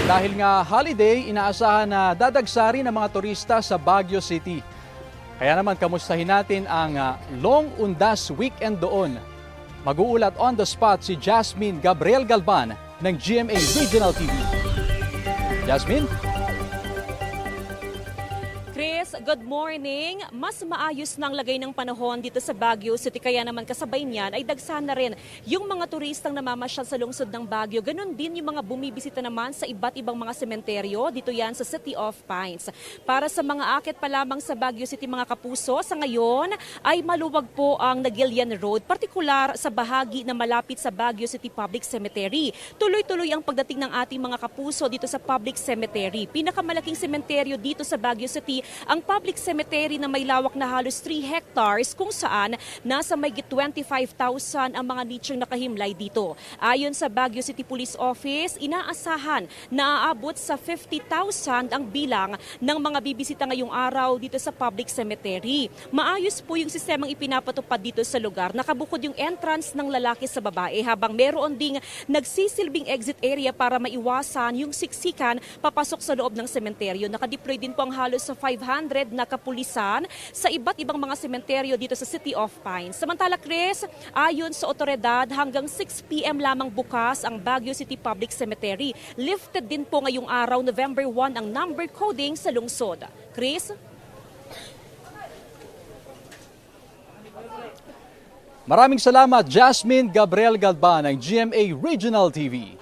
Dahil nga holiday, inaasahan na dadagsari ng mga turista sa Baguio City. Kaya naman kamustahin natin ang Long Undas Weekend doon. Mag-uulat on the spot si Jasmine Gabriel Galban ng GMA Regional TV. Jasmine? Chris, good morning. Mas maayos ng lagay ng panahon dito sa Baguio City, kaya naman kasabay niyan ay dagsa na rin yung mga turistang namamasyal sa lungsod ng Baguio. Ganon din yung mga bumibisita naman sa iba't ibang mga sementeryo. Dito yan sa City of Pines. Para sa mga akit pa lamang sa Baguio City mga kapuso, sa ngayon ay maluwag po ang Nagilian Road, partikular sa bahagi na malapit sa Baguio City Public Cemetery. Tuloy-tuloy ang pagdating ng ating mga kapuso dito sa Public Cemetery. Pinakamalaking sementeryo dito sa Baguio City ang public cemetery na may lawak na halos 3 hectares kung saan nasa may 25,000 ang mga nichong nakahimlay dito. Ayon sa Baguio City Police Office, inaasahan na aabot sa 50,000 ang bilang ng mga bibisita ngayong araw dito sa public cemetery. Maayos po yung sistemang ipinapatupad dito sa lugar. Nakabukod yung entrance ng lalaki sa babae habang meron ding nagsisilbing exit area para maiwasan yung siksikan papasok sa loob ng sementeryo. Nakadeploy din po ang halos sa 500 na kapulisan sa iba't ibang mga sementeryo dito sa City of Pines. Samantala, Chris, ayon sa otoridad, hanggang 6 p.m. lamang bukas ang Baguio City Public Cemetery. Lifted din po ngayong araw, November 1, ang number coding sa lungsod. Chris? Maraming salamat, Jasmine Gabriel Galban ng GMA Regional TV.